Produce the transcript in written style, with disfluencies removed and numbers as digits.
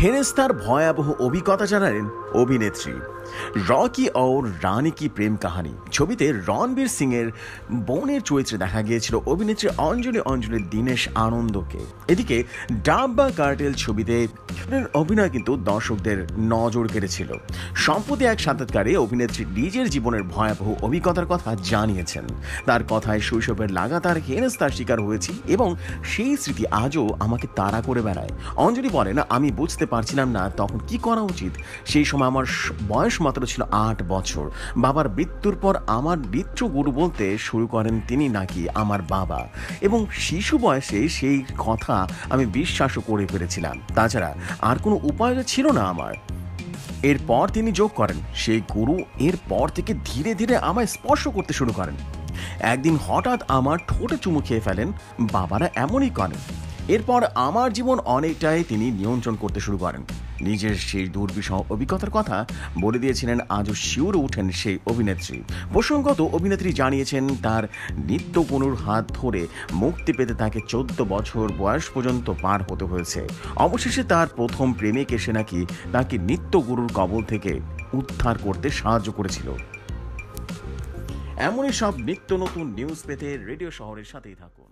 হেরেস্তার ভয়াবহ অভিজ্ঞতা জানালেন অভিনেত্রী। রকি और রানী কি প্রেম কাহানি ছবিতে রণবীর সিং এর বোনের চরিত্রে দেখা গিয়েছিল অভিনেত্রী অঞ্জলি দীনেশ আনন্দকে। এদিকে ডাব্বা কার্টেল ছবিতে অভিনয় কিন্তু দর্শকদের নজর কেড়েছিল। সম্প্রতি এক সাক্ষাৎকারে অভিনেত্রী নিজের জীবনের ভয়াবহ অভিজ্ঞতার কথা জানিয়েছেন। তার কথায় শৈশবের লাগাতার হেনস্থার শিকার হয়েছি এবং সেই স্মৃতি আজও আমাকে তাড়া করে বেড়ায়। অঞ্জলি বলেন, আমি বুঝতে পারছিলাম না তখন কি করা উচিত। সেই সময় আমার বয়স মাত্র ছিল 8 বছর। বাবার মৃত্যুর পর আমার নৃত্য গুরু বলতে শুরু করেন তিনি নাকি আমার বাবা, এবং শিশু বয়সে সেই কথা আমি বিশ্বাসও করে ফেলেছিলাম। তাছাড়া আর কোনো উপায় ছিল না আমার। এরপর তিনি যোগ করেন, সেই গুরু এরপর থেকে ধীরে ধীরে আমায় স্পর্শ করতে শুরু করেন। একদিন হঠাৎ আমার ঠোঁটে চুমু খেয়ে ফেলেন। বাবারা এমনই করেন। এরপর আমার জীবন অনেকটাই তিনি নিয়ন্ত্রণ করতে শুরু করেন। নিজের সেই দুর্বিষহ অভিজ্ঞতার কথা বলে দিয়েছিলেন। আজও শিউরে ওঠেন সেই অভিনেত্রী। প্রসঙ্গত অভিনেত্রী জানিয়েছেন তার নৃত্যগুরুর হাত ধরে মুক্তি পেতে তাকে 14 বছর বয়স পর্যন্ত পার হতে হয়েছে। অবশেষে তার প্রথম প্রেমিক এসে নাকি তাকে নৃত্যগুরুর কবল থেকে উদ্ধার করতে সাহায্য করেছিল। এমনই সব নিত্য নতুন নিউজ পেতে রেডিও শহরের সাথেই থাকুন।